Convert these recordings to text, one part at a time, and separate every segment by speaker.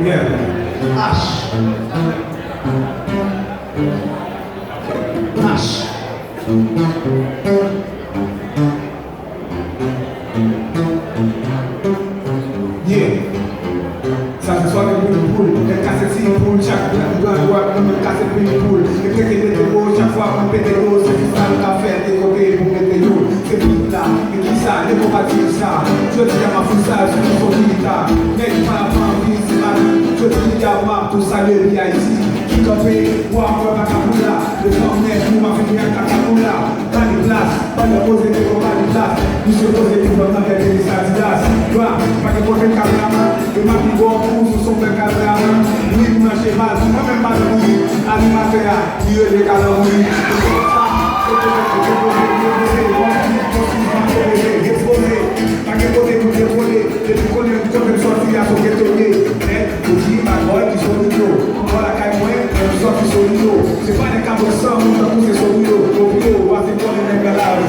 Speaker 1: Yeah. Ash. Ash. Yeah. Ça se soit une poule, elle casse une poule, chaque doigt, comme elle casse une poule. Elle fait des météos, chaque fois qu'on pète l'eau, c'est tout ça le café, des coquets pour mettre l'eau. C'est tout là, et qui ça, les mots pas dire ça. Je dis à ma foussage, je suis son militaire. Mais il m'a pas envie, c'est ma vie. Je dis à moi, tout ça, le bien ici. Qui copie, moi, moi, ma capoula. Le temps net, nous, ma fille, un cacapoula. Pas de place, pas de poser des gros, pas de place. Nous se poser des gros, avec des sadidas. Pas de poser le caméraman, et ma vie, nous sommes les caméramans, oui, nous marchez mal, moi même pas de bruit, animateur, il y a des calendriers. C'est pas des cabres sans, nous avons poussé sur l'eau, on va se prendre les galages,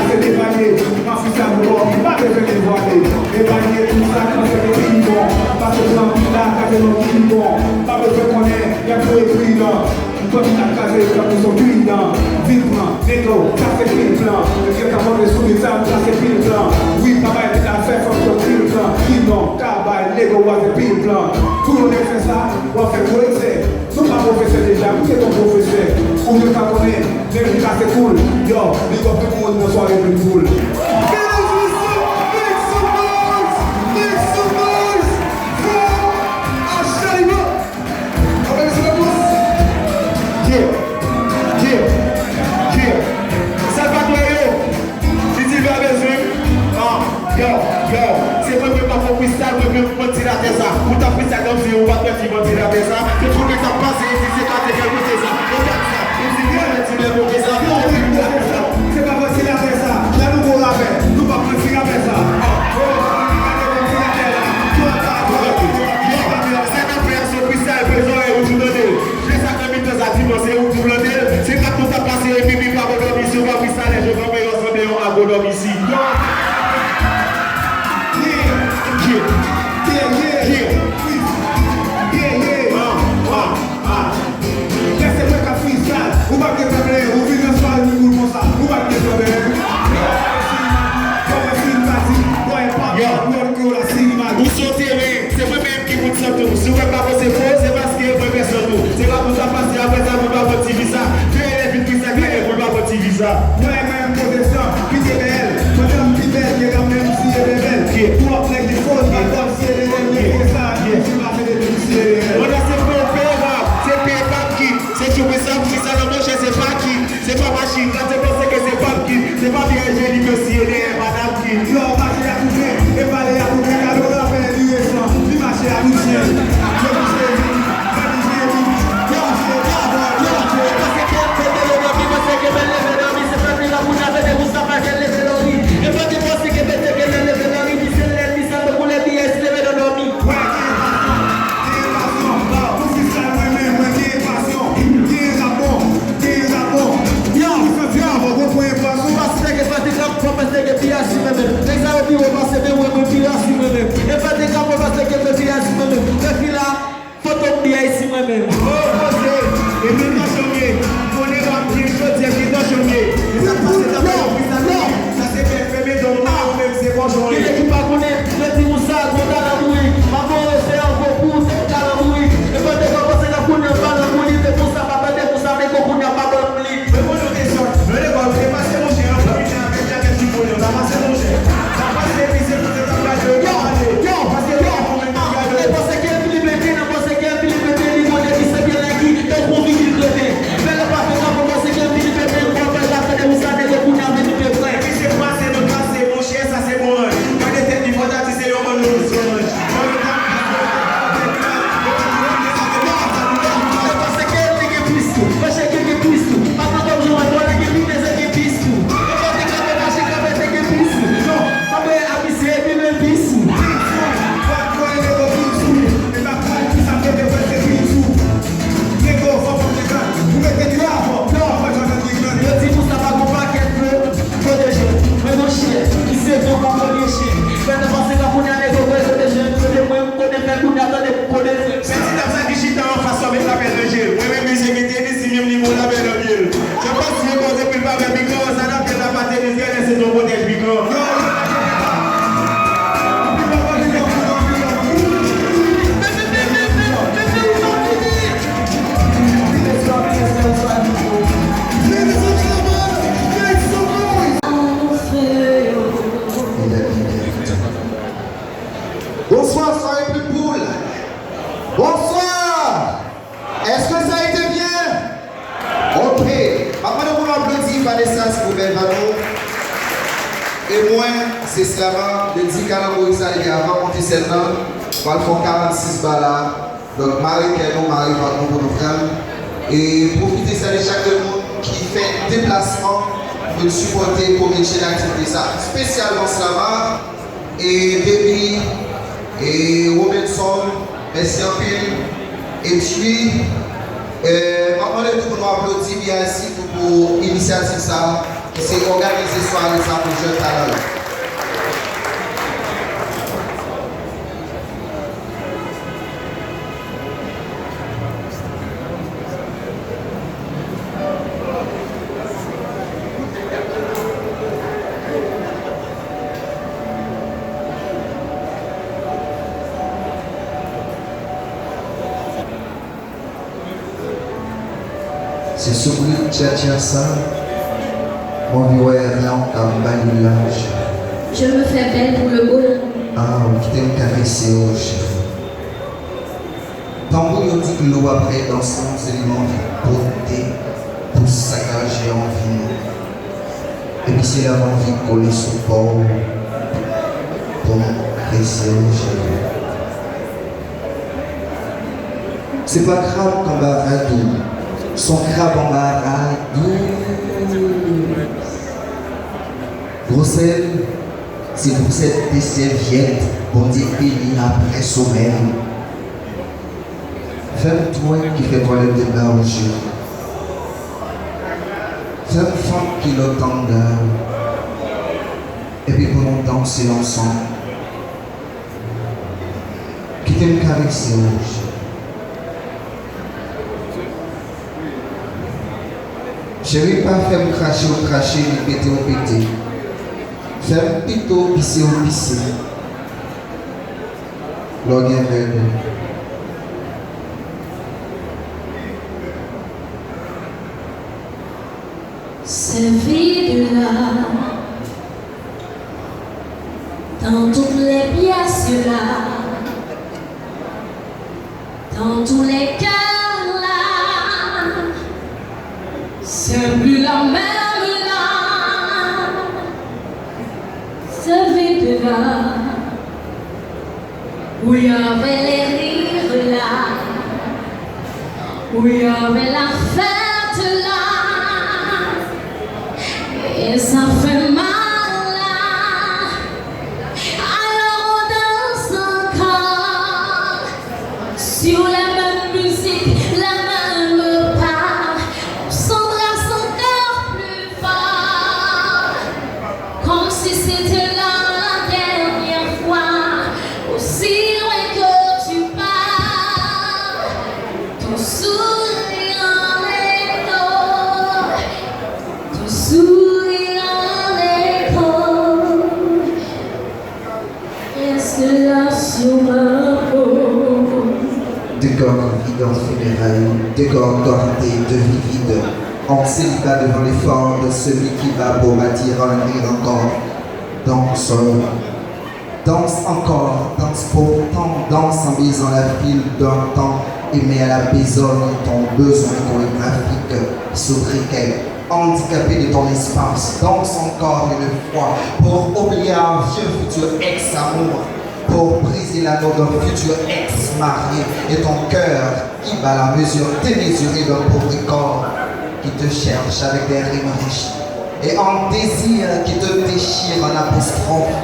Speaker 1: c'est dévalué, ma fille ça me voit, pas de faire dévoiler, dévaluer tout ça quand c'est des filles bon, pas de plan là, quand c'est nos filles bon, pas besoin qu'on ait, il y a tout écrit là, comme il a casé, quand ils sont clients, vivement, négro, ça c'est pile plan, le gars qui a monté sous les tables, ça c'est pile plan, oui, papa était à faire comme ton pile plan, non, cabaye, négro, c'est pile plan, tout le monde fait ça, on fait quoi c'est, nous pas professeur déjà, vous êtes ton professeur, ou mieux qu'à connaître, mais ça c'est cool, yo, les gars, tout le monde ne soit les plus cool. Moi-même, protestant, puis c'est réel. Madame Pibel, qui est quand même si elle est belle. Pour après du faux, madame si elle est belle, c'est ça, qui est sur la télé de si elle est belle. On a c'est pas payable, c'est payable qui. C'est trouver ça, vous ça dans manche, c'est pas qui. C'est pas machine, quand tu penses que c'est pas qui. C'est pas bien génie que si elle est madame qui. Non, marcher à couper, et pas aller à couper, car on a fait du récent. Puis marcher à couper.
Speaker 2: Et moi, c'est cela, le 10 calendrier, ça y est, avant de monter cette langue, on va faire 46 balles. Donc, Marie, Kénon, Marie, pardon pour nos frères. Et profitez ça de chaque monde qui fait déplacement de supporter pour métier d'activité. Ça, spécialement Slava et Debbie et Robinson, merci en pile. Et puis, maintenant, le tout nous applaudit bien ici pour l'initiative ça, qui s'est organisée soirée ça pour jeunes talents.
Speaker 3: C'est sur lui que ça, mon vieux là, comme balulage.
Speaker 4: Je me fais belle pour le boulot.
Speaker 3: Ah, qui t'aime caresser au chef. Tambour, il dit que l'eau après dans son élément de beauté pour saccager en vie. Et puis c'est la envie de coller sous bord pour caresser au chef. C'est pas grave comme baradou. Son crabe en baradou. Grosselle, c'est pour cette des serviettes, bon Dieu béni après sommeil. Femme-toi qui fait toilette de bain au jeu. Femme qui l'entendeur. Et puis pour nous danser ensemble. Qui t'aime caresser au jeu. Je ne vais pas faire me cracher ou cracher, me péter ou péter. Faire plutôt pisser ou pisser. L'orgue est vert.
Speaker 4: Ce vide-là, dans toutes les pièces là, dans tous les cœurs là, c'est plus la même là. Ce vide-là, où il y avait les rires là, où il y avait la fête là. Et ça fait mal là. Alors on danse encore sur la même musique, la même part. On s'embrasse encore plus fort, comme si c'était la dernière fois. Aussi loin que tu pars, ton sourire en écho, ton sourire.
Speaker 3: Décor vide en funérailles, décor gardé de vie vide, en célibat devant l'effort de celui qui va pour bâtir un rire encore. Danse, danse encore, danse pourtant, danse en baisant la file d'un temps, aimé à la besogne ton besoin chorégraphique, sobriquet, handicapé de ton espace, danse encore une fois pour oublier un vieux futur ex-amour. Pour briser l'anneau d'un futur ex-marié et ton cœur qui bat la mesure démesurée d'un pauvre corps qui te cherche avec des rimes riches et un désir qui te déchire en apostrophe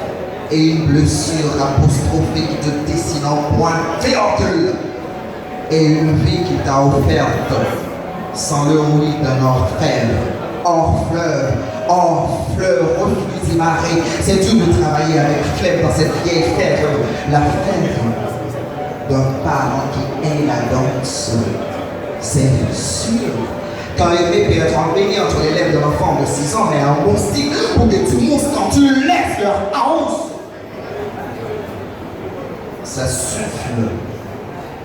Speaker 3: et une blessure apostrophée qui te dessine en point féocule et une vie qui t'a offerte sans le bruit d'un orfèvre, hors fleuve, reflux et marée. C'est dur de travailler avec flemme dans cette vieille terre, la fèvre d'un parent qui aime la danse. C'est sûr. Quand l'épée peut être embellie entre les lèvres d'un enfant de 6 ans, mais un bon stick pour des petits monstres quand tu laisses leur house. Ça souffle,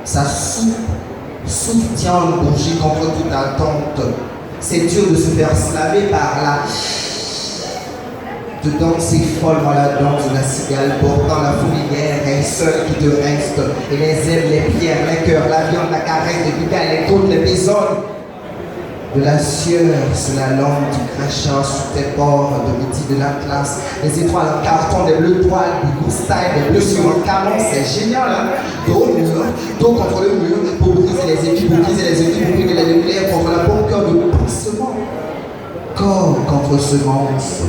Speaker 3: ça souffle tient une bougie contre toute attente. C'est dur de se faire slaver par là. De danser follement la danse de la cigale, portant la fourmilière est seule qui te reste. Et les ailes, les pierres, les cœurs, la viande, la caresse, les bugales, les côtes, les bisonnes. de la sueur sur la langue du crachat sous tes pores de midi de la classe, les étoiles en carton, des bleus toiles, du good style, des bleus sur un canon, c'est génial, hein? Dos au mur, dos contre le mur, pour briser les équipes, pour briser les équipes, pour briser les nucléaires, contre la bombe, cœur de pansement. Corps contre semence,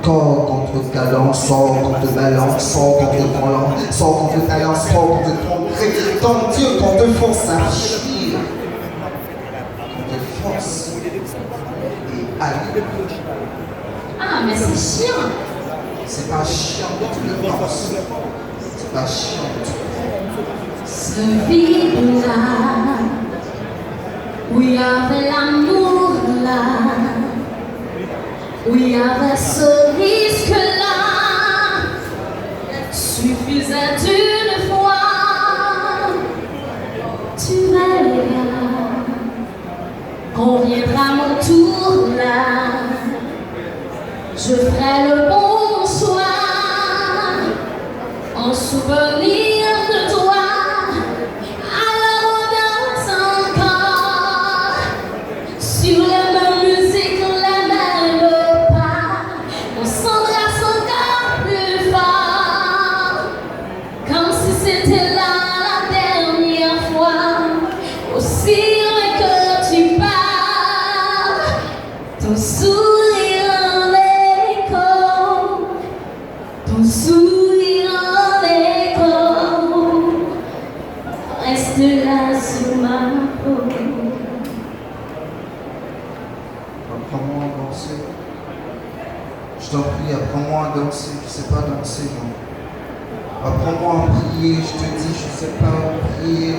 Speaker 3: corps contre cadence, sort contre balance, sort contre talent, sort contre talent, sort contre ton Dieu, contre force à chier, contre force et aller.
Speaker 4: Ah, mais c'est chiant.
Speaker 3: C'est pas chiant que tu le penses, c'est pas chiant que tu le penses.
Speaker 4: Ce vide-là, où il y avait l'amour là, où il y avait ce risque-là, suffisait d'une fois. Tu verras, on viendra à mon tour là, je ferai le bon choix, en souvenir de toi. Alors on danse encore sur les mêmes musiques, les mêmes pas, on s'embrasse encore plus fort, comme si c'était là la dernière fois. Aussi loin que tu pars, ton sourire en écho, ton sourire en écho reste là sur ma peau.
Speaker 3: Apprends-moi à danser. Je t'en prie, apprends-moi à danser. Je sais pas danser, moi. Apprends-moi à prier. Je te dis, je sais pas prier.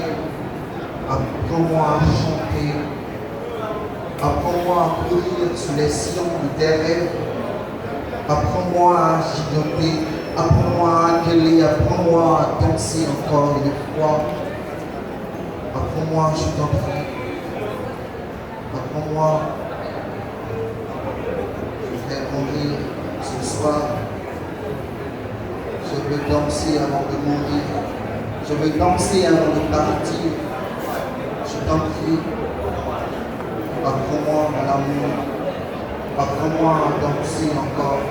Speaker 3: Apprends-moi à chanter. Apprends-moi à courir sous les sillons de tes rêves. Apprends-moi à giganter. Apprends-moi à gueuler. Apprends-moi à danser encore une fois. Apprends-moi, je t'en prie. Apprends-moi. Je vais mourir ce soir. Je veux danser avant de mourir. Je veux danser avant de partir. Je t'en prie. Apprends-moi mon amour. Apprends-moi à danser encore.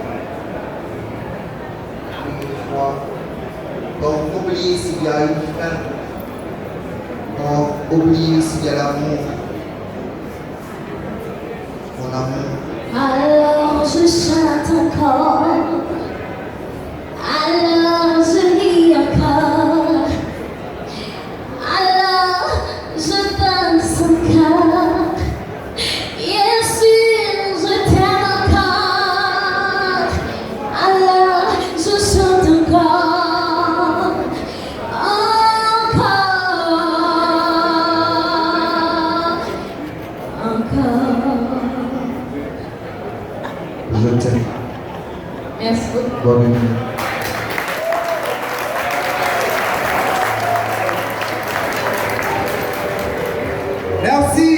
Speaker 3: Une fois. Donc oubliez s'il y a une fin. Donc oubliez s'il y a l'amour. Mon amour.
Speaker 4: Alors je chante encore, alors je ris encore, alors je danse encore, bien sûr je t'aime encore, alors je chante encore, encore.
Speaker 3: Je t'aime.
Speaker 4: Merci.
Speaker 3: Bonne nuit.
Speaker 1: Merci.